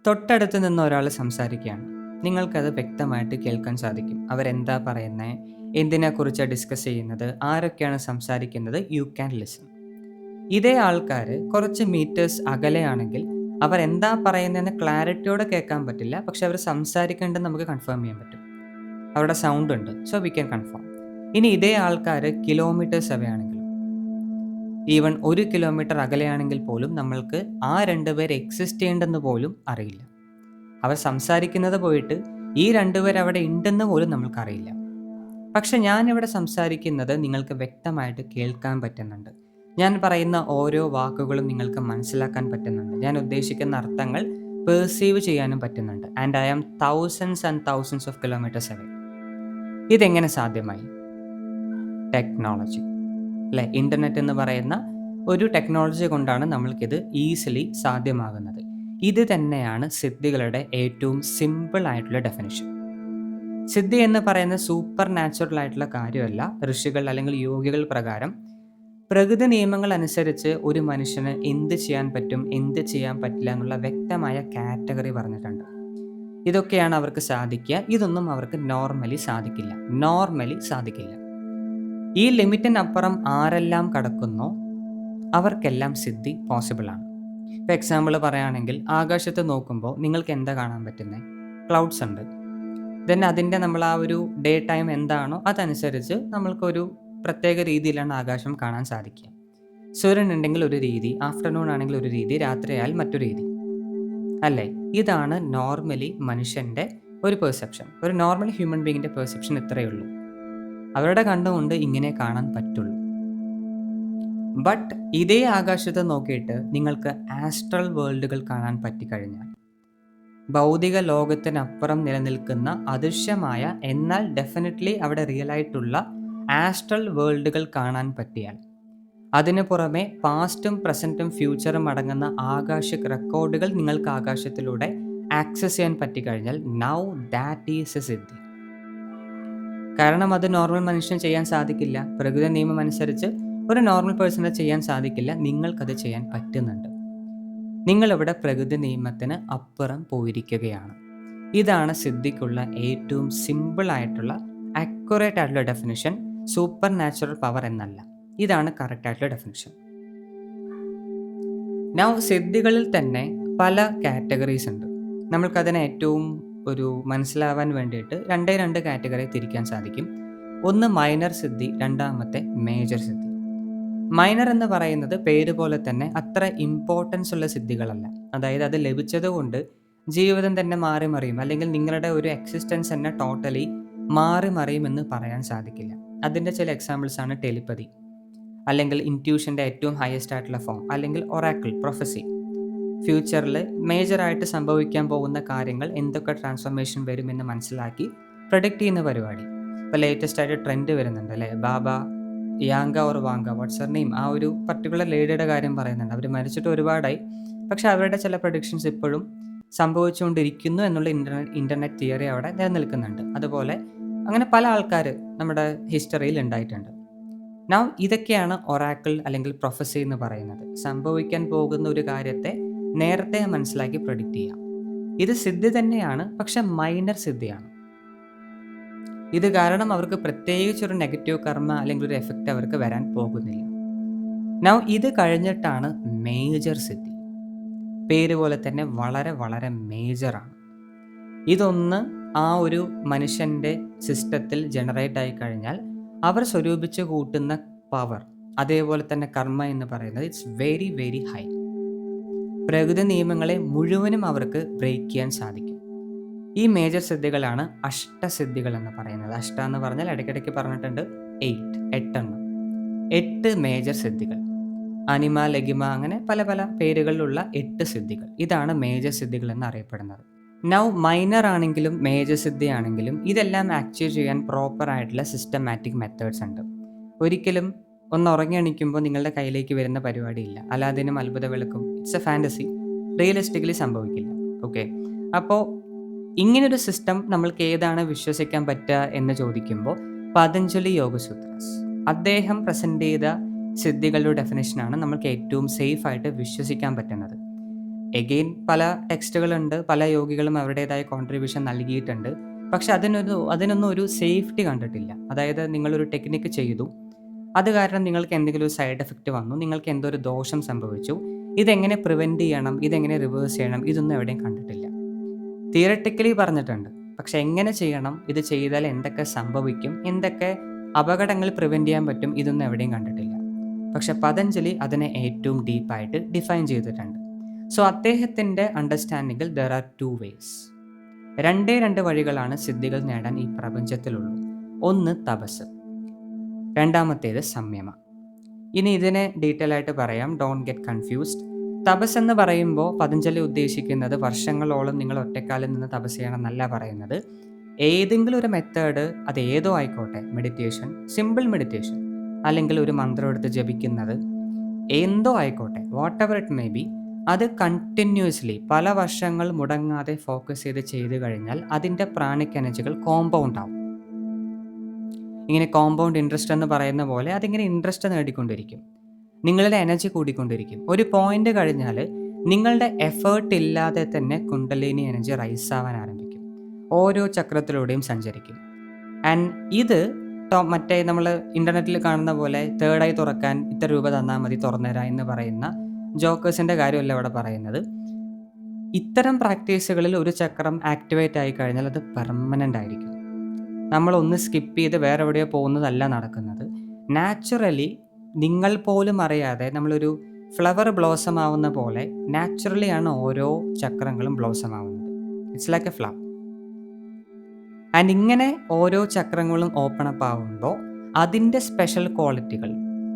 തൊട്ടടുത്ത് നിന്ന് ഒരാൾ സംസാരിക്കുകയാണ്. നിങ്ങൾക്കത് വ്യക്തമായിട്ട് കേൾക്കാൻ സാധിക്കും. അവരെന്താ പറയുന്നത്, എന്തിനെക്കുറിച്ചാണ് ഡിസ്കസ് ചെയ്യുന്നത്, ആരൊക്കെയാണ് സംസാരിക്കുന്നത്, യു ക്യാൻ ലിസൺ. ഇതേ ആൾക്കാർ കുറച്ച് മീറ്റേഴ്സ് അകലെയാണെങ്കിൽ അവർ എന്താ പറയുന്നതെന്ന് ക്ലാരിറ്റിയോടെ കേൾക്കാൻ പറ്റില്ല, പക്ഷെ അവർ സംസാരിക്കേണ്ടത് നമുക്ക് കൺഫേം ചെയ്യാൻ പറ്റും. അവരുടെ സൗണ്ട് ഉണ്ട്, സോ വി ക്യാൻ കൺഫേം. ഇനി ഇതേ ആൾക്കാർ കിലോമീറ്റേഴ്സ് അവേ ആണെങ്കിലും, ഈവൻ 1 കിലോമീറ്റർ അകലെയാണെങ്കിൽ പോലും നമ്മൾക്ക് ആ 2 പേർ എക്സിസ്റ്റ് ചെയ്യേണ്ടെന്ന് പോലും അറിയില്ല. അവർ സംസാരിക്കുന്നത് പോയിട്ട് ഈ 2 പേർ അവിടെ ഉണ്ടെന്ന് പോലും നമ്മൾക്കറിയില്ല. പക്ഷെ ഞാനിവിടെ സംസാരിക്കുന്നത് നിങ്ങൾക്ക് വ്യക്തമായിട്ട് കേൾക്കാൻ പറ്റുന്നുണ്ട്. ഞാൻ പറയുന്ന ഓരോ വാക്കുകളും നിങ്ങൾക്ക് മനസ്സിലാക്കാൻ പറ്റുന്നുണ്ട്. ഞാൻ ഉദ്ദേശിക്കുന്ന അർത്ഥങ്ങൾ പെർസീവ് ചെയ്യാനും പറ്റുന്നുണ്ട്. And I am thousands and thousands of kilometres away. ഇതെങ്ങനെ സാധ്യമായി? ടെക്നോളജി അല്ലെ, ഇൻ്റർനെറ്റ് എന്ന് പറയുന്ന ഒരു ടെക്നോളജി കൊണ്ടാണ് നമ്മൾക്കിത് ഈസിലി സാധ്യമാകുന്നത്. ഇത് തന്നെയാണ് സിദ്ധികളുടെ ഏറ്റവും സിമ്പിൾ ആയിട്ടുള്ള ഡെഫിനിഷൻ. സിദ്ധി എന്ന് പറയുന്ന സൂപ്പർ നാച്ചുറൽ ആയിട്ടുള്ള കാര്യമല്ല. ഋഷികൾ അല്ലെങ്കിൽ യോഗികൾ പ്രകാരം പ്രകൃതി നിയമങ്ങൾ അനുസരിച്ച് ഒരു മനുഷ്യന് എന്ത് ചെയ്യാൻ പറ്റും, എന്ത് ചെയ്യാൻ പറ്റില്ല എന്നുള്ള വ്യക്തമായ കാറ്റഗറി പറഞ്ഞിട്ടുണ്ട്. ഇതൊക്കെയാണ് അവർക്ക് സാധിക്കുക, ഇതൊന്നും അവർക്ക് നോർമലി സാധിക്കില്ല. ഈ ലിമിറ്റിനപ്പുറം ആരെല്ലാം കടക്കുന്നോ അവർക്കെല്ലാം സിദ്ധി പോസിബിൾ ആണ്. ഇപ്പോൾ എക്സാമ്പിൾ പറയുകയാണെങ്കിൽ, ആകാശത്ത് നോക്കുമ്പോൾ നിങ്ങൾക്ക് എന്താ കാണാൻ പറ്റുന്നത്? ക്ലൗഡ്സ് ഉണ്ട്. ദെൻ അതിൻ്റെ നമ്മൾ ആ ഒരു ഡേ ടൈം എന്താണോ അതനുസരിച്ച് നമ്മൾക്കൊരു പ്രത്യേക രീതിയിലാണ് ആകാശം കാണാൻ സാധിക്കുക. സൂര്യൻ ഉണ്ടെങ്കിൽ ഒരു രീതി, ആഫ്റ്റർനൂൺ ആണെങ്കിൽ ഒരു രീതി, രാത്രിയായാൽ മറ്റൊരു രീതി അല്ലേ? ഇതാണ് നോർമലി മനുഷ്യൻ്റെ ഒരു പെർസെപ്ഷൻ. ഒരു നോർമൽ ഹ്യൂമൻ ബീങ്ങിൻ്റെ പെർസെപ്ഷൻ ഇത്രയേ ഉള്ളൂ. അവരുടെ കണ്ടുകൊണ്ട് ഇങ്ങനെ കാണാൻ പറ്റുള്ളൂ. ബട്ട് ഇതേ ആകാശത്ത് നോക്കിയിട്ട് നിങ്ങൾക്ക് ആസ്ട്രൽ വേൾഡുകൾ കാണാൻ പറ്റിക്കഴിഞ്ഞാൽ, ഭൗതിക ലോകത്തിനപ്പുറം നിലനിൽക്കുന്ന അദൃശ്യമായ എന്നാൽ ഡെഫിനറ്റ്ലി അവിടെ റിയൽ ആയിട്ടുള്ള ആസ്ട്രൽ വേൾഡുകൾ കാണാൻ പറ്റിയാൽ, അതിനു പുറമെ പാസ്റ്റും പ്രസൻറ്റും ഫ്യൂച്ചറും അടങ്ങുന്ന ആകാശിക് റെക്കോർഡുകൾ നിങ്ങൾക്ക് ആകാശത്തിലൂടെ ആക്സസ് ചെയ്യാൻ പറ്റിക്കഴിഞ്ഞാൽ, നൗ ദാറ്റ് ഈസ് എ സിദ്ധി. കാരണം അത് നോർമൽ മനുഷ്യന് ചെയ്യാൻ സാധിക്കില്ല. പ്രകൃതി നിയമം അനുസരിച്ച് ഒരു നോർമൽ പേഴ്സണ് ചെയ്യാൻ സാധിക്കില്ല. നിങ്ങൾക്കത് ചെയ്യാൻ പറ്റുന്നുണ്ട്. നിങ്ങളിവിടെ പ്രകൃതി നിയമത്തിന് അപ്പുറം പോയിരിക്കുകയാണ്. ഇതാണ് സിദ്ധിക്കുള്ള ഏറ്റവും സിമ്പിൾ ആയിട്ടുള്ള അക്യുറേറ്റ് ആയിട്ടുള്ള ഡെഫിനിഷൻ. സൂപ്പർ നാച്ചുറൽ പവർ എന്നല്ല, ഇതാണ് കറക്റ്റ് ആയിട്ടുള്ള ഡെഫിനിഷൻ. നൗ സിദ്ധികളിൽ തന്നെ പല കാറ്റഗറീസ് ഉണ്ട്. നമ്മൾക്കതിനെ ഏറ്റവും ഒരു മനസ്സിലാവാൻ വേണ്ടിയിട്ട് 2 കാറ്റഗറി തിരിക്കാൻ സാധിക്കും. ഒന്ന് മൈനർ സിദ്ധി, രണ്ടാമത്തെ മേജർ സിദ്ധി. മൈനർ എന്ന് പറയുന്നത് പേര് പോലെ തന്നെ അത്ര ഇമ്പോർട്ടൻസ് ഉള്ള സിദ്ധികളല്ല. അതായത് അത് ലഭിച്ചത് കൊണ്ട് ജീവിതം തന്നെ മാറി മറിയും, അല്ലെങ്കിൽ നിങ്ങളുടെ ഒരു എക്സിസ്റ്റൻസ് തന്നെ ടോട്ടലി മാറി മറിയുമെന്ന് പറയാൻ സാധിക്കില്ല. അതിൻ്റെ ചില എക്സാമ്പിൾസ് ആണ് ടെലിപ്പതി, അല്ലെങ്കിൽ ഇൻറ്റ്യൂഷൻ്റെ ഏറ്റവും ഹയസ്റ്റ് ആയിട്ടുള്ള ഫോം, അല്ലെങ്കിൽ ഒറാക്കിൾ, പ്രൊഫസി. ഫ്യൂച്ചറിൽ മേജറായിട്ട് സംഭവിക്കാൻ പോകുന്ന കാര്യങ്ങൾ, എന്തൊക്കെ ട്രാൻസ്ഫോർമേഷൻ വരുമെന്ന് മനസ്സിലാക്കി പ്രൊഡിക്റ്റ് ചെയ്യുന്ന പരിപാടി. ഇപ്പോൾ ലേറ്റസ്റ്റ് ആയിട്ട് ട്രെൻഡ് വരുന്നുണ്ട് അല്ലേ, Baba Yanka or Vanga, what's her name, ആ ഒരു പർട്ടിക്കുലർ ലേഡിയുടെ കാര്യം പറയുന്നുണ്ട്. അവർ മരിച്ചിട്ട് ഒരുപാടായി, പക്ഷെ അവരുടെ ചില പ്രൊഡിക്ഷൻസ് ഇപ്പോഴും സംഭവിച്ചുകൊണ്ടിരിക്കുന്നു എന്നുള്ള ഇൻ്റർനെറ്റ് തിയറി അവിടെ നിലനിൽക്കുന്നുണ്ട്. അതുപോലെ അങ്ങനെ പല ആൾക്കാർ നമ്മുടെ ഹിസ്റ്ററിയിൽ ഉണ്ടായിട്ടുണ്ട്. നൗ ഇതൊക്കെയാണ് ഒറാക്കിൾ അല്ലെങ്കിൽ പ്രൊഫസി എന്ന് പറയുന്നത്. സംഭവിക്കാൻ പോകുന്ന ഒരു കാര്യത്തെ നേരത്തെ മനസ്സിലാക്കി പ്രൊഡിക്റ്റ് ചെയ്യാം. ഇത് സിദ്ധി തന്നെയാണ്, പക്ഷെ മൈനർ സിദ്ധിയാണ്. ഇത് കാരണം അവർക്ക് പ്രത്യേകിച്ചൊരു നെഗറ്റീവ് കർമ്മ അല്ലെങ്കിൽ ഒരു എഫക്റ്റ് അവർക്ക് വരാൻ പോകുന്നില്ല. നൗ ഇത് കഴിഞ്ഞിട്ടാണ് മേജർ സിദ്ധി. പേര് പോലെ തന്നെ വളരെ വളരെ മേജറാണ്. ഇതൊന്ന് ആ ഒരു മനുഷ്യൻ്റെ സിസ്റ്റത്തിൽ ജനറേറ്റ് ആയി കഴിഞ്ഞാൽ അവർ സ്വരൂപിച്ച് കൂട്ടുന്ന പവർ, അതേപോലെ തന്നെ കർമ്മ എന്ന് പറയുന്നത് ഇറ്റ്സ് വെരി വെരി ഹൈ. പ്രകൃതി നിയമങ്ങളെ മുഴുവനും അവർക്ക് ബ്രേക്ക് ചെയ്യാൻ സാധിക്കും. ഈ മേജർ സിദ്ധികളാണ് അഷ്ടസിദ്ധികൾ എന്ന് പറയുന്നത്. അഷ്ട എന്ന് പറഞ്ഞാൽ ഇടയ്ക്കിടയ്ക്ക് പറഞ്ഞിട്ടുണ്ട് 8 8 മേജർ സിദ്ധികൾ. അനിമ, ലഗിമ, അങ്ങനെ പല പല പേരുകളിലുള്ള 8 സിദ്ധികൾ. ഇതാണ് മേജർ സിദ്ധികൾ എന്നറിയപ്പെടുന്നത്. നൗ മൈനർ ആണെങ്കിലും മേജർ സിദ്ധി ആണെങ്കിലും ഇതെല്ലാം ആക്ച്വൽ ചെയ്യാൻ പ്രോപ്പർ ആയിട്ടുള്ള സിസ്റ്റമാറ്റിക് മെത്തേഡ്സ് ഉണ്ട്. ഒരിക്കലും ഒന്ന് ഉറങ്ങി എണീക്കുമ്പോൾ നിങ്ങളുടെ കയ്യിലേക്ക് വരുന്ന പരിപാടിയില്ല. അലാദിനും അത്ഭുത വിളക്കും ഇറ്റ്സ് എ ഫാൻറ്റസി, റിയലിസ്റ്റിക്കലി സംഭവിക്കില്ല. ഓക്കെ, അപ്പോൾ ഇങ്ങനൊരു സിസ്റ്റം നമ്മൾക്ക് ഏതാണ് വിശ്വസിക്കാൻ പറ്റുക എന്ന് ചോദിക്കുമ്പോൾ പതഞ്ജലി യോഗസൂത്രാസ്, അദ്ദേഹം പ്രസൻറ്റ് ചെയ്ത സിദ്ധികളുടെ ഡെഫിനേഷനാണ് നമ്മൾക്ക് ഏറ്റവും സേഫ് ആയിട്ട് വിശ്വസിക്കാൻ പറ്റുന്നത്. എഗെയിൻ പല ടെക്സ്റ്റുകളുണ്ട്, പല യോഗികളും അവരുടേതായ കോൺട്രിബ്യൂഷൻ നൽകിയിട്ടുണ്ട്. പക്ഷെ അതിനൊന്നും ഒരു സേഫ്റ്റി കണ്ടിട്ടില്ല. അതായത് നിങ്ങളൊരു ടെക്നിക്ക് ചെയ്തു, അത് കാരണം നിങ്ങൾക്ക് എന്തെങ്കിലും ഒരു സൈഡ് എഫക്റ്റ് വന്നു, നിങ്ങൾക്ക് എന്തോ ഒരു ദോഷം സംഭവിച്ചു, ഇതെങ്ങനെ പ്രിവെൻറ്റ് ചെയ്യണം, ഇതെങ്ങനെ റിവേഴ്സ് ചെയ്യണം, ഇതൊന്നും എവിടെയും കണ്ടിട്ടില്ല. തിയററ്റിക്കലി പറഞ്ഞിട്ടുണ്ട്, പക്ഷെ എങ്ങനെ ചെയ്യണം, ഇത് ചെയ്താൽ എന്തൊക്കെ സംഭവിക്കും, എന്തൊക്കെ അപകടങ്ങൾ പ്രിവെൻറ്റ് ചെയ്യാൻ പറ്റും, ഇതൊന്നും എവിടെയും കണ്ടിട്ടില്ല. പക്ഷെ പതഞ്ജലി അതിനെ ഏറ്റവും ഡീപ്പായിട്ട് ഡിഫൈൻ ചെയ്തിട്ടുണ്ട്. സോ അദ്ദേഹത്തിൻ്റെ അണ്ടർസ്റ്റാൻഡിങ്ങിൽ ദർ ആർ 2 ways. രണ്ട് വഴികളാണ് സിദ്ധികൾ നേടാൻ ഈ പ്രപഞ്ചത്തിലുള്ളൂ. ഒന്ന് തപസ്, രണ്ടാമത്തേത് സംയമ. ഇനി ഇതിനെ ഡീറ്റെയിൽ ആയിട്ട് പറയാം, ഡോണ്ട് ഗെറ്റ് കൺഫ്യൂസ്ഡ്. തപസ് എന്ന് പറയുമ്പോൾ പതഞ്ജലി ഉദ്ദേശിക്കുന്നത് വർഷങ്ങളോളം നിങ്ങൾ ഒറ്റക്കാലിൽ നിന്ന് തപസ് ചെയ്യണം എന്നല്ല പറയുന്നത്. ഏതെങ്കിലും ഒരു മെത്തേഡ്, അത് ഏതോ ആയിക്കോട്ടെ, മെഡിറ്റേഷൻ, സിമ്പിൾ മെഡിറ്റേഷൻ, അല്ലെങ്കിൽ ഒരു മന്ത്രം എടുത്ത് ജപിക്കുന്നത്, എന്തോ ആയിക്കോട്ടെ, what ever it may be, അത് കണ്ടിന്യൂസ്ലി പല വർഷങ്ങൾ മുടങ്ങാതെ ഫോക്കസ് ചെയ്ത് കഴിഞ്ഞാൽ അതിൻ്റെ പ്രാണിക് എനർജികൾ കോമ്പൗണ്ട് ആവും. ഇങ്ങനെ കോമ്പൗണ്ട് ഇൻട്രസ്റ്റ് എന്ന് പറയുന്ന പോലെ അതിങ്ങനെ ഇൻട്രസ്റ്റ് നേടിക്കൊണ്ടിരിക്കും, നിങ്ങളുടെ എനർജി കൂടിക്കൊണ്ടിരിക്കും. ഒരു പോയിന്റ് കഴിഞ്ഞാൽ നിങ്ങളുടെ എഫേർട്ട് ഇല്ലാതെ തന്നെ കുണ്ടലിനി എനർജി റൈസ് ആവാൻ ആരംഭിക്കും, ഓരോ ചക്രത്തിലൂടെയും സഞ്ചരിക്കും. ആൻഡ് ഇത് മറ്റേ നമ്മൾ ഇൻ്റർനെറ്റിൽ കാണുന്ന പോലെ തേർഡായി തുറക്കാൻ ഇത്ര രൂപ തന്നാൽ മതി തുറന്നുതരാം എന്ന് പറയുന്ന ജോക്കേഴ്സിൻ്റെ കാര്യമല്ല ഇവിടെ പറയുന്നത്. ഇത്തരം പ്രാക്ടീസുകളിൽ ഒരു ചക്രം ആക്ടിവേറ്റ് ആയി കഴിഞ്ഞാൽ അത് പെർമനൻ്റ് ആയിരിക്കും. നമ്മളൊന്ന് സ്കിപ്പ് ചെയ്ത് വേറെ എവിടെയോ പോകുന്നതല്ല നടക്കുന്നത്. നാച്ചുറലി നിങ്ങൾ പോലും അറിയാതെ നമ്മളൊരു ഫ്ലവർ ബ്ലോസം ആവുന്ന പോലെ നാച്ചുറലി ആണ് ഓരോ ചക്രങ്ങളും ബ്ലോസം ആവുന്നത്. It's like A flower. And ഇങ്ങനെ ഓരോ ചക്രങ്ങളും ഓപ്പൺ അപ്പ് ആവുമ്പോൾ അതിൻ്റെ സ്പെഷ്യൽ ക്വാളിറ്റികൾ,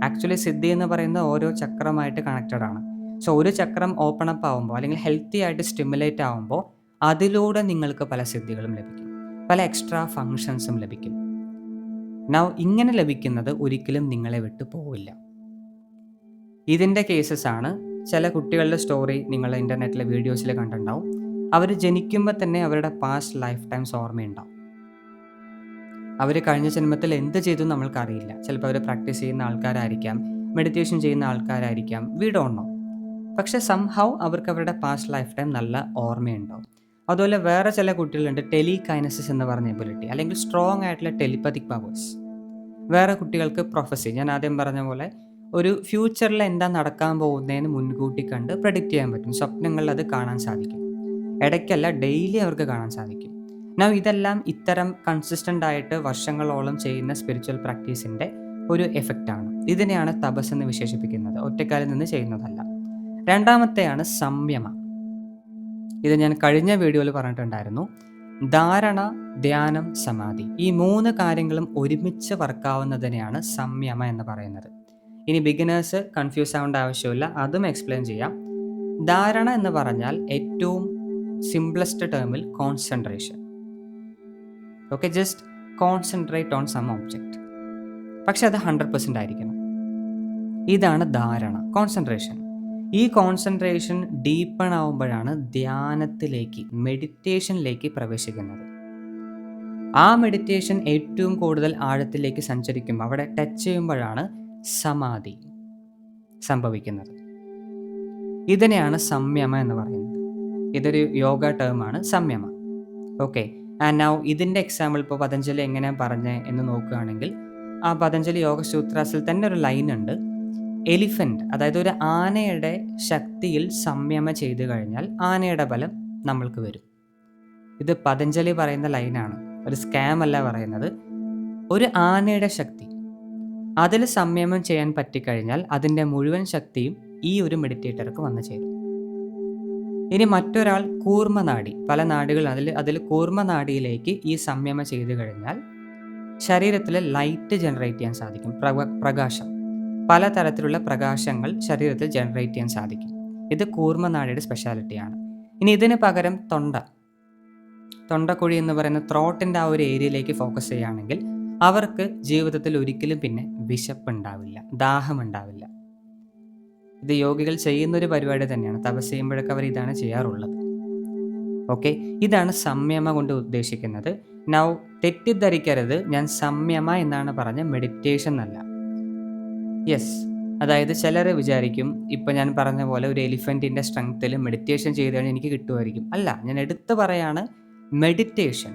ആക്ച്വലി സിദ്ധി എന്ന് പറയുന്ന ഓരോ ചക്രമായിട്ട് കണക്റ്റഡ് ആണ്. സോ ഒരു ചക്രം ഓപ്പൺ അപ്പ് ആവുമ്പോൾ അല്ലെങ്കിൽ ഹെൽത്തി ആയിട്ട് സ്റ്റിമുലേറ്റ് ആവുമ്പോൾ അതിലൂടെ നിങ്ങൾക്ക് പല സിദ്ധികളും ലഭിക്കും, പല എക്സ്ട്രാ ഫങ്ഷൻസും ലഭിക്കും. നൗ ഇങ്ങനെ ലഭിക്കുന്നത് ഒരിക്കലും നിങ്ങളെ വിട്ടു പോവില്ല. ഇതിൻ്റെ കേസസ് ആണ് ചില കുട്ടികളുടെ സ്റ്റോറി നിങ്ങൾ ഇൻ്റർനെറ്റിലെ വീഡിയോസിൽ കണ്ടിട്ടുണ്ടാവും. അവർ ജനിക്കുമ്പോൾ തന്നെ അവരുടെ പാസ്റ്റ് ലൈഫ് ടൈംസ് ഓർമ്മയുണ്ടാവും. അവർ കഴിഞ്ഞ ജന്മത്തിൽ എന്ത് ചെയ്തു നമ്മൾക്കറിയില്ല. ചിലപ്പോൾ അവർ പ്രാക്ടീസ് ചെയ്യുന്ന ആൾക്കാരായിരിക്കാം, മെഡിറ്റേഷൻ ചെയ്യുന്ന ആൾക്കാരായിരിക്കാം, വി ഡോണ്ട് നോ. പക്ഷെ സംഹൗ അവർക്ക് അവരുടെ പാസ്റ്റ് ലൈഫ് ടൈം നല്ല ഓർമ്മയുണ്ടാവും. അതുപോലെ വേറെ ചില കുട്ടികളുണ്ട് ടെലികൈനസിസ് എന്ന് പറഞ്ഞ എബിലിറ്റി, അല്ലെങ്കിൽ സ്ട്രോങ് ആയിട്ടുള്ള ടെലിപ്പതിക് പവേഴ്സ്. വേറെ കുട്ടികൾക്ക് പ്രൊഫസി, ഞാൻ ആദ്യം പറഞ്ഞ പോലെ ഒരു ഫ്യൂച്ചറിൽ എന്താ നടക്കാൻ പോകുന്നതെന്ന് മുൻകൂട്ടി കണ്ട് പ്രഡിക്റ്റ് ചെയ്യാൻ പറ്റും. സ്വപ്നങ്ങളിൽ അത് കാണാൻ സാധിക്കും. ഇടയ്ക്കല്ല, ഡെയിലി അവർക്ക് കാണാൻ സാധിക്കും. ഇതെല്ലാം ഇത്തരം കൺസിസ്റ്റൻ്റ് ആയിട്ട് വർഷങ്ങളോളം ചെയ്യുന്ന സ്പിരിച്വൽ പ്രാക്ടീസിൻ്റെ ഒരു എഫക്റ്റാണ്. ഇതിനെയാണ് തപസ് എന്ന് വിശേഷിപ്പിക്കുന്നത്, ഒറ്റക്കാലിൽ നിന്ന് ചെയ്യുന്നതല്ല. രണ്ടാമത്തെയാണ് സംയമ. ഇത് ഞാൻ കഴിഞ്ഞ വീഡിയോയിൽ പറഞ്ഞിട്ടുണ്ടായിരുന്നു. ധാരണ, ധ്യാനം, സമാധി, ഈ 3 കാര്യങ്ങളും ഒരുമിച്ച് വർക്കാവുന്നതിനെയാണ് സംയമ എന്ന് പറയുന്നത്. ഇനി ബിഗിനേഴ്സ് കൺഫ്യൂസ് ആവേണ്ട ആവശ്യമില്ല, അതും എക്സ്പ്ലെയിൻ ചെയ്യാം. ധാരണ എന്ന് പറഞ്ഞാൽ ഏറ്റവും സിംപ്ലസ്റ്റ് ടേമിൽ concentration. Okay, just concentrate on some object. പക്ഷെ അത് 100% ആയിരിക്കണം. ഇതാണ് ധാരണ, കോൺസെൻട്രേഷൻ. ഈ കോൺസെൻട്രേഷൻ ഡീപ്പൺ ആവുമ്പോഴാണ് ധ്യാനത്തിലേക്ക്, മെഡിറ്റേഷനിലേക്ക് പ്രവേശിക്കുന്നത്. ആ മെഡിറ്റേഷൻ ഏറ്റവും കൂടുതൽ ആഴത്തിലേക്ക് സഞ്ചരിക്കുമ്പോൾ, അവിടെ ടച്ച് ചെയ്യുമ്പോഴാണ് സമാധി സംഭവിക്കുന്നത്. ഇതിനെയാണ് സംയമ എന്ന് പറയുന്നത്. ഇതൊരു യോഗ ടേമാണ് സംയമ. ഓക്കെ, ആൻഡ് നൗ ഇതിൻ്റെ എക്സാമ്പിൾ ഇപ്പോൾ പതഞ്ജലി എങ്ങനെയാണ് പറഞ്ഞത് എന്ന് നോക്കുകയാണെങ്കിൽ, ആ പതഞ്ജലി യോഗ സൂത്രാസിൽ തന്നെ ഒരു ലൈൻ ഉണ്ട്. എലിഫൻറ്റ്, അതായത് ഒരു ആനയുടെ ശക്തിയിൽ സംയമ ചെയ്തു കഴിഞ്ഞാൽ ആനയുടെ ബലം നമ്മൾക്ക് വരും. ഇത് പതഞ്ജലി പറയുന്ന ലൈനാണ്, ഒരു സ്കാം അല്ല പറയുന്നത്. ഒരു ആനയുടെ ശക്തി, അതിൽ സംയമം ചെയ്യാൻ പറ്റിക്കഴിഞ്ഞാൽ അതിൻ്റെ മുഴുവൻ ശക്തിയും ഈ ഒരു മെഡിറ്റേറ്റർക്ക് വന്നു ചേരും. ഇനി മറ്റൊരാൾ കൂർമ്മനാഡി, പല നാഡികൾ, അതിൽ കൂർമ്മനാഡിയിലേക്ക് ഈ സംയമം ചെയ്തു കഴിഞ്ഞാൽ ശരീരത്തിൽ ലൈറ്റ് ജനറേറ്റ് ചെയ്യാൻ സാധിക്കും, പ്രകാശം, പലതരത്തിലുള്ള പ്രകാശങ്ങൾ ശരീരത്തിൽ ജനറേറ്റ് ചെയ്യാൻ സാധിക്കും. ഇത് കൂർമ്മനാഡിയുടെ സ്പെഷ്യാലിറ്റിയാണ്. ഇനി ഇതിന് പകരം തൊണ്ടക്കുഴി എന്ന് പറയുന്ന ത്രോട്ടിൻ്റെ ആ ഒരു ഏരിയയിലേക്ക് ഫോക്കസ് ചെയ്യുകയാണെങ്കിൽ അവർക്ക് ജീവിതത്തിൽ ഒരിക്കലും പിന്നെ വിശപ്പുണ്ടാവില്ല, ദാഹമുണ്ടാവില്ല. ഇത് യോഗികൾ ചെയ്യുന്നൊരു പരിപാടി തന്നെയാണ്. തപസ് ചെയ്യുമ്പോഴൊക്കെ അവർ ഇതാണ് ചെയ്യാറുള്ളത്. ഓക്കെ, ഇതാണ് സംയമ കൊണ്ട് ഉദ്ദേശിക്കുന്നത്. നൗ തെറ്റിദ്ധരിക്കരുത്, ഞാൻ സംയമ എന്നാണ് പറഞ്ഞ മെഡിറ്റേഷൻ എന്നല്ല. യെസ്, അതായത് ചിലർ വിചാരിക്കും, ഇപ്പം ഞാൻ പറഞ്ഞ പോലെ ഒരു എലിഫൻറ്റിൻ്റെ സ്ട്രെങ്ത്തിൽ മെഡിറ്റേഷൻ ചെയ്ത് കഴിഞ്ഞാൽ എനിക്ക് കിട്ടുമായിരിക്കും. അല്ല, ഞാൻ എടുത്തു പറയാണ്, മെഡിറ്റേഷൻ,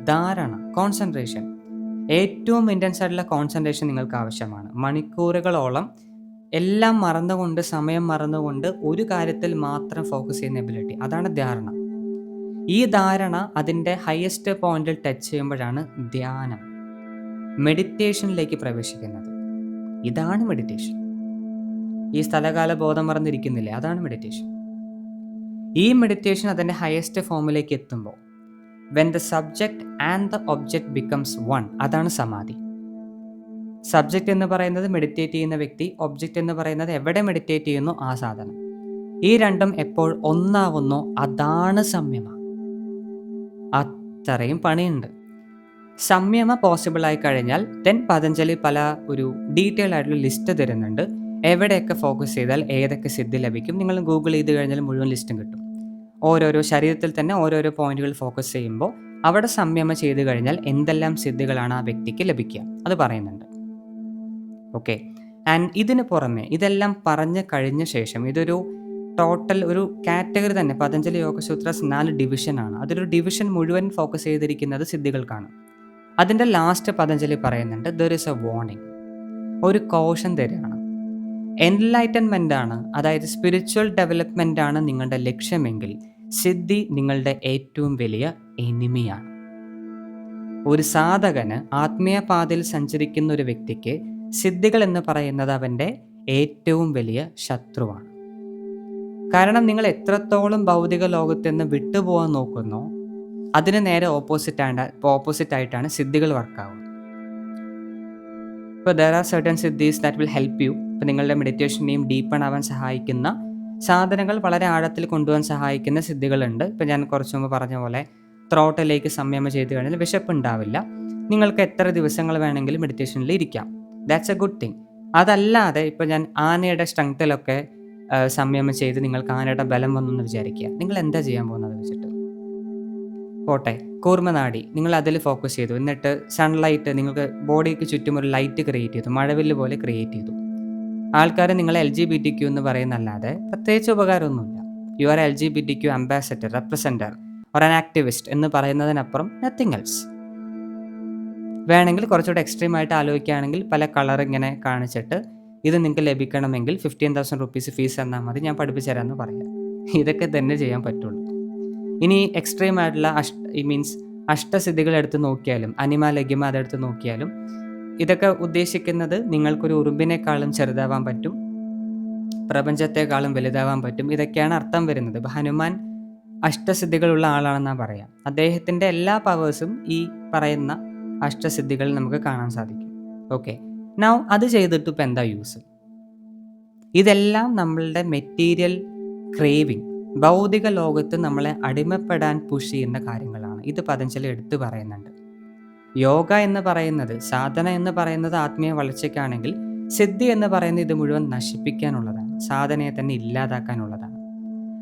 ധാരണ, കോൺസെൻട്രേഷൻ, ഏറ്റവും ഇൻറ്റൻസ് ആയിട്ടുള്ള കോൺസെൻട്രേഷൻ നിങ്ങൾക്ക് ആവശ്യമാണ്. മണിക്കൂറുകളോളം എല്ലാം മറന്നുകൊണ്ട്, സമയം മറന്നുകൊണ്ട് ഒരു കാര്യത്തിൽ മാത്രം ഫോക്കസ് ചെയ്യുന്ന എബിലിറ്റി, അതാണ് ധാരണ. ഈ ധാരണ അതിൻ്റെ ഹയസ്റ്റ് പോയിന്റിൽ ടച്ച് ചെയ്യുമ്പോഴാണ് ധ്യാനം, മെഡിറ്റേഷനിലേക്ക് പ്രവേശിക്കുന്നത്. ഇതാണ് മെഡിറ്റേഷൻ. ഈ സ്ഥലകാല ബോധം മറന്നിരിക്കുന്നില്ലേ, അതാണ് മെഡിറ്റേഷൻ. ഈ മെഡിറ്റേഷൻ അതിൻ്റെ ഹയസ്റ്റ് ഫോമിലേക്ക് എത്തുമ്പോൾ when the subject and the object becomes one, അതാണ് സമാധി. സബ്ജക്റ്റ് എന്ന് പറയുന്നത് മെഡിറ്റേറ്റ് ചെയ്യുന്ന വ്യക്തി, ഒബ്ജക്റ്റ് എന്ന് പറയുന്നത് എവിടെ മെഡിറ്റേറ്റ് ചെയ്യുന്നു ആ സാധനം. ഈ രണ്ടും എപ്പോൾ ഒന്നാവുന്നോ അതാണ് സംയമ. അത്രയും പണിയുണ്ട്. സംയമ പോസിബിൾ ആയി കഴിഞ്ഞാൽ ദെൻ പതഞ്ജലി പല ഒരു ഡീറ്റെയിൽ ആയിട്ടുള്ള ലിസ്റ്റ് തരുന്നുണ്ട്. എവിടെയൊക്കെ ഫോക്കസ് ചെയ്താൽ ഏതൊക്കെ സിദ്ധി ലഭിക്കും. നിങ്ങൾ ഗൂഗിൾ ചെയ്ത് കഴിഞ്ഞാൽ മുഴുവൻ ലിസ്റ്റും കിട്ടും. ഓരോരോ ശരീരത്തിൽ തന്നെ ഓരോരോ പോയിന്റുകൾ ഫോക്കസ് ചെയ്യുമ്പോൾ അവിടെ സംയമ ചെയ്ത് കഴിഞ്ഞാൽ എന്തെല്ലാം സിദ്ധികളാണ് ആ വ്യക്തിക്ക് ലഭിക്കുക, അത് പറയുന്നുണ്ട്. ഓക്കെ, ആൻഡ് ഇതിന് പുറമെ ഇതെല്ലാം പറഞ്ഞു കഴിഞ്ഞ ശേഷം ഇതൊരു ടോട്ടൽ ഒരു കാറ്റഗറി തന്നെ. പതഞ്ജലി യോഗസൂത്രസ് 4 ഡിവിഷനാണ്. അതിലൊരു ഡിവിഷൻ മുഴുവൻ ഫോക്കസ് ചെയ്തിരിക്കുന്നത് സിദ്ധികൾക്കാണ്. അതിൻ്റെ ലാസ്റ്റ് പതഞ്ജലി പറയുന്നുണ്ട്, ദർ ഇസ് എ വാർണിംഗ്, ഒരു കോഷൻ തരികയാണ്. എൻലൈറ്റൻമെൻ്റ് ആണ്, അതായത് സ്പിരിച്വൽ ഡെവലപ്മെൻ്റ് ആണ് നിങ്ങളുടെ ലക്ഷ്യമെങ്കിൽ സിദ്ധി നിങ്ങളുടെ ഏറ്റവും വലിയ എനിമിയാണ്. ഒരു സാധകന് ആത്മീയ പാതയിൽ സഞ്ചരിക്കുന്ന ഒരു വ്യക്തിക്ക് സിദ്ധികൾ എന്ന് പറയുന്നത് അവൻ്റെ ഏറ്റവും വലിയ ശത്രുവാണ്. കാരണം നിങ്ങൾ എത്രത്തോളം ഭൗതിക ലോകത്ത് നിന്ന് വിട്ടുപോകാൻ നോക്കുന്നോ അതിന് നേരെ ഓപ്പോസിറ്റ് ആയിട്ടാണ് സിദ്ധികൾ വർക്കാവുക. ഇപ്പോൾ ദർ ആർ സർട്ടൻ സിദ്ധീസ് ദാറ്റ് വിൽ ഹെൽപ്പ് യു. ഇപ്പോൾ നിങ്ങളുടെ മെഡിറ്റേഷനെയും ഡീപ്പൺ ആവാൻ സഹായിക്കുന്ന സാധനങ്ങൾ, വളരെ ആഴത്തിൽ കൊണ്ടുപോകാൻ സഹായിക്കുന്ന സിദ്ധികളുണ്ട്. ഇപ്പോൾ ഞാൻ കുറച്ച് മുമ്പ് പറഞ്ഞ പോലെ ത്രോട്ടിലേക്ക് സംയമം ചെയ്ത് കഴിഞ്ഞാൽ വിശപ്പ് ഉണ്ടാവില്ല. നിങ്ങൾക്ക് എത്ര ദിവസങ്ങൾ വേണമെങ്കിലും മെഡിറ്റേഷനിൽ ഇരിക്കാം. That's A good thing. അതല്ലാതെ ഇപ്പോൾ ഞാൻ ആനയുടെ സ്ട്രെങ്ത്തിലൊക്കെ സംയമം ചെയ്ത് നിങ്ങൾക്ക് ആനയുടെ ബലം വന്നെന്ന് വിചാരിക്കുക, നിങ്ങൾ എന്താ ചെയ്യാൻ പോകുന്നത് വെച്ചിട്ട്? പോട്ടെ, കൂർമ്മനാടി നിങ്ങൾ അതിൽ ഫോക്കസ് ചെയ്തു, എന്നിട്ട് സൺലൈറ്റ് നിങ്ങൾക്ക് ബോഡിക്ക് ചുറ്റും ഒരു ലൈറ്റ് ക്രിയേറ്റ് ചെയ്തു, മഴവില്ല് പോലെ ക്രിയേറ്റ് ചെയ്തു. ആൾക്കാർ നിങ്ങളെ LGBTQ എന്ന് പറയുന്നല്ലാതെ പ്രത്യേകിച്ച് ഉപകാരമൊന്നുമില്ല. You are LGBTQ ambassador, representer or an activist എന്ന് പറയുന്നതിനപ്പുറം നത്തിങ് എൽസ്. വേണമെങ്കിൽ കുറച്ചുകൂടെ എക്സ്ട്രീമായിട്ട് ആലോചിക്കുകയാണെങ്കിൽ പല കളർ ഇങ്ങനെ കാണിച്ചിട്ട് ഇത് നിങ്ങൾക്ക് ലഭിക്കണമെങ്കിൽ 15,000 rupees ഫീസ് തന്നാൽ മതി, ഞാൻ പഠിപ്പിച്ചു തരാമെന്ന് പറയാം. ഇതൊക്കെ തന്നെ ചെയ്യാൻ പറ്റുള്ളൂ. ഇനി എക്സ്ട്രീം ആയിട്ടുള്ള അഷ്ടസിദ്ധികൾ എടുത്ത് നോക്കിയാലും, അനിമ ലഗ്യമ അതെടുത്ത് നോക്കിയാലും ഇതൊക്കെ ഉദ്ദേശിക്കുന്നത് നിങ്ങൾക്കൊരു ഉറുമ്പിനേക്കാളും ചെറുതാവാൻ പറ്റും, പ്രപഞ്ചത്തെക്കാളും വലുതാവാൻ പറ്റും, ഇതൊക്കെയാണ് അർത്ഥം വരുന്നത്. ഇപ്പോൾ ഹനുമാൻ അഷ്ടസിദ്ധികളുള്ള ആളാണെന്നാണ് പറയാം. അദ്ദേഹത്തിൻ്റെ എല്ലാ പവേഴ്സും ഈ പറയുന്ന അഷ്ടസിദ്ധികളിൽ നമുക്ക് കാണാൻ സാധിക്കും. ഓക്കെ, നൗ അത് ചെയ്തിട്ട് ഇപ്പം എന്താ യൂസ്? ഇതെല്ലാം നമ്മളുടെ മെറ്റീരിയൽ ക്രേവിങ്, ഭൗതിക ലോകത്ത് നമ്മളെ അടിമപ്പെടാൻ പുഷ് ചെയ്യുന്ന കാര്യങ്ങളാണ്. ഇത് പതഞ്ജലി എടുത്തു പറയുന്നുണ്ട്. യോഗ എന്ന് പറയുന്നത്, സാധന എന്ന് പറയുന്നത് ആത്മീയ വളർച്ചയ്ക്കാണെങ്കിൽ സിദ്ധി എന്ന് പറയുന്നത് ഇത് മുഴുവൻ നശിപ്പിക്കാനുള്ളതാണ്, സാധനയെ തന്നെ ഇല്ലാതാക്കാനുള്ളതാണ്.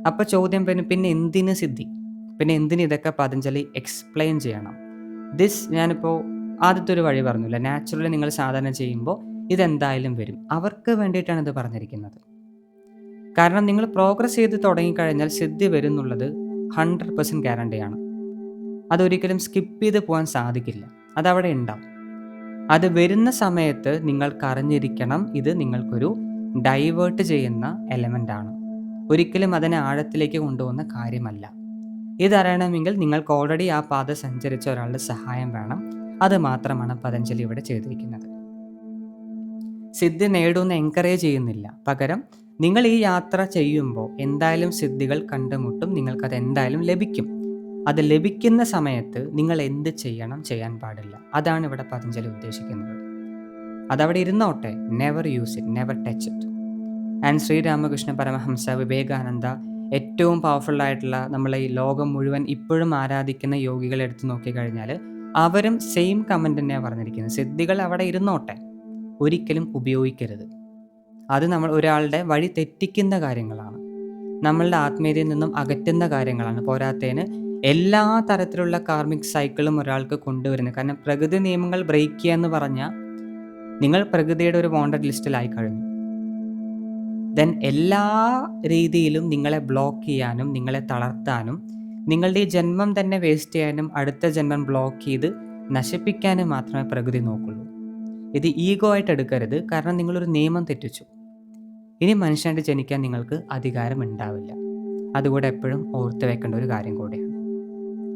അപ്പോൾ ചോദ്യം പിന്നെ എന്തിന് സിദ്ധി? പിന്നെ എന്തിന് ഇതൊക്കെ പതഞ്ജലി എക്സ്പ്ലെയിൻ ചെയ്യണം? ഞാനിപ്പോൾ ആദ്യത്തെ ഒരു വഴി പറഞ്ഞില്ല, നാച്ചുറലി നിങ്ങൾ സാധന ചെയ്യുമ്പോൾ ഇതെന്തായാലും വരും. അവർക്ക് വേണ്ടിയിട്ടാണ് ഇത് പറഞ്ഞിരിക്കുന്നത്. കാരണം നിങ്ങൾ പ്രോഗ്രസ് ചെയ്ത് തുടങ്ങിക്കഴിഞ്ഞാൽ സിദ്ധി വരും എന്നുള്ളത് 100% ഗ്യാരണ്ടിയാണ്. അതൊരിക്കലും സ്കിപ്പ് ചെയ്ത് പോകാൻ സാധിക്കില്ല, അതവിടെ ഉണ്ടാവും. അത് വരുന്ന സമയത്ത് നിങ്ങൾക്ക് അറിഞ്ഞിരിക്കണം, ഇത് നിങ്ങൾക്കൊരു ഡൈവേർട്ട് ചെയ്യുന്ന എലമെൻ്റ് ആണ്, ഒരിക്കലും അതിനെ ആഴത്തിലേക്ക് കൊണ്ടുപോകുന്ന കാര്യമല്ല. ഇതറിയണമെങ്കിൽ നിങ്ങൾക്ക് ഓൾറെഡി ആ പാത സഞ്ചരിച്ച ഒരാളുടെ സഹായം വേണം. അത് മാത്രമാണ് പതഞ്ജലി ഇവിടെ ചെയ്തിരിക്കുന്നത്. സിദ്ധി നേടുമെന്ന് എൻകറേജ് ചെയ്യുന്നില്ല, പകരം നിങ്ങൾ ഈ യാത്ര ചെയ്യുമ്പോൾ എന്തായാലും സിദ്ധികൾ കണ്ടുമുട്ടും, നിങ്ങൾക്കത് എന്തായാലും ലഭിക്കും. അത് ലഭിക്കുന്ന സമയത്ത് നിങ്ങൾ എന്ത് ചെയ്യണം, ചെയ്യാൻ പാടില്ല, അതാണ് ഇവിടെ പതഞ്ജലി ഉദ്ദേശിക്കുന്നത്. അതവിടെ ഇരുന്നോട്ടെ, never use it, never touch it. And Sri Ramakrishna Paramahamsa, Vivekananda, ഏറ്റവും പവർഫുള്ളായിട്ടുള്ള നമ്മളെ ഈ ലോകം മുഴുവൻ ഇപ്പോഴും ആരാധിക്കുന്ന യോഗികളെ എടുത്ത് നോക്കിക്കഴിഞ്ഞാൽ അവരും സെയിം കമൻറ്റ് തന്നെയാണ് പറഞ്ഞിരിക്കുന്നത്. സിദ്ധികൾ അവിടെ ഇരുന്നോട്ടെ, ഒരിക്കലും ഉപയോഗിക്കരുത്. അത് നമ്മൾ ഒരാളുടെ വഴി തെറ്റിക്കുന്ന കാര്യങ്ങളാണ്, നമ്മളുടെ ആത്മീയതയിൽ നിന്നും അകറ്റുന്ന കാര്യങ്ങളാണ്. പോരാത്തതിന് എല്ലാ തരത്തിലുള്ള കാർമിക് സൈക്കിളും ഒരാൾക്ക് കൊണ്ടുവരുന്നത്. കാരണം പ്രകൃതി നിയമങ്ങൾ ബ്രേക്ക് ചെയ്യുക എന്ന് പറഞ്ഞാൽ നിങ്ങൾ പ്രകൃതിയുടെ ഒരു വോണ്ടഡ് ലിസ്റ്റിലായി കഴിഞ്ഞു. ദെൻ എല്ലാ രീതിയിലും നിങ്ങളെ ബ്ലോക്ക് ചെയ്യാനും നിങ്ങളെ തളർത്താനും നിങ്ങളുടെ ഈ ജന്മം തന്നെ വേസ്റ്റ് ചെയ്യാനും അടുത്ത ജന്മം ബ്ലോക്ക് ചെയ്ത് നശിപ്പിക്കാനും മാത്രമേ പ്രകൃതി നോക്കുള്ളൂ. ഇത് ഈഗോ ആയിട്ട് എടുക്കരുത്. കാരണം നിങ്ങളൊരു നിയമം തെറ്റിച്ചു. ഇനി മനുഷ്യനായിട്ട് ജനിക്കാൻ നിങ്ങൾക്ക് അധികാരം ഉണ്ടാവില്ല. അതുകൂടെ എപ്പോഴും ഓർത്ത് വെക്കേണ്ട ഒരു കാര്യം കൂടിയാണ്.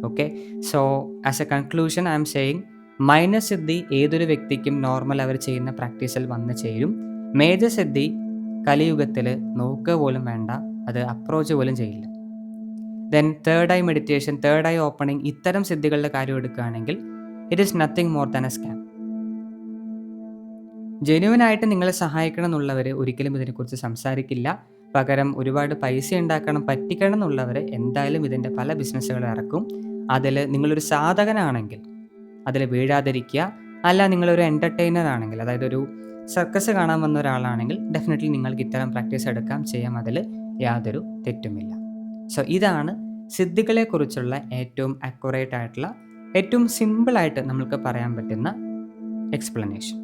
Okay, so as a conclusion I am saying minor സിദ്ധി ഏതൊരു വ്യക്തിക്കും നോർമൽ അവർ ചെയ്യുന്ന പ്രാക്ടീസിൽ വന്ന് ചേരും. മേജർ സിദ്ധി കലിയുഗത്തിൽ നോക്കുക പോലും വേണ്ട, അത് അപ്രോച്ച് പോലും ചെയ്യില്ല. Then third eye meditation, third eye opening, ഇത്തരം സിദ്ധികളുടെ കാര്യം എടുക്കുകയാണെങ്കിൽ it is nothing more than a scam. ജെന്യുവനായിട്ട് നിങ്ങളെ സഹായിക്കണം എന്നുള്ളവർ ഒരിക്കലും ഇതിനെക്കുറിച്ച് സംസാരിക്കില്ല. പകരം ഒരുപാട് പൈസ ഉണ്ടാക്കണം, പറ്റിക്കണം എന്നുള്ളവർ എന്തായാലും ഇതിൻ്റെ പല ബിസിനസ്സുകൾ ഇറക്കും. അതിൽ നിങ്ങളൊരു സാധകനാണെങ്കിൽ അതിൽ വീഴാതിരിക്കുക. അല്ല, നിങ്ങളൊരു എൻ്റർടൈനർ ആണെങ്കിൽ, അതായത് ഒരു സർക്കസ് കാണാൻ വന്ന ഒരാളാണെങ്കിൽ ഡെഫിനറ്റ്ലി നിങ്ങൾക്ക് ഇത്തരം പ്രാക്ടീസ് എടുക്കാം, ചെയ്യാം. അതിൽ യാതൊരു തെറ്റുമില്ല. സോ ഇതാണ് സിദ്ധികളെക്കുറിച്ചുള്ള ഏറ്റവും അക്യുറേറ്റ് ആയിട്ടുള്ള, ഏറ്റവും സിമ്പിളായിട്ട് നമുക്ക് പറയാൻ പറ്റുന്ന എക്സ്പ്ലനേഷൻ.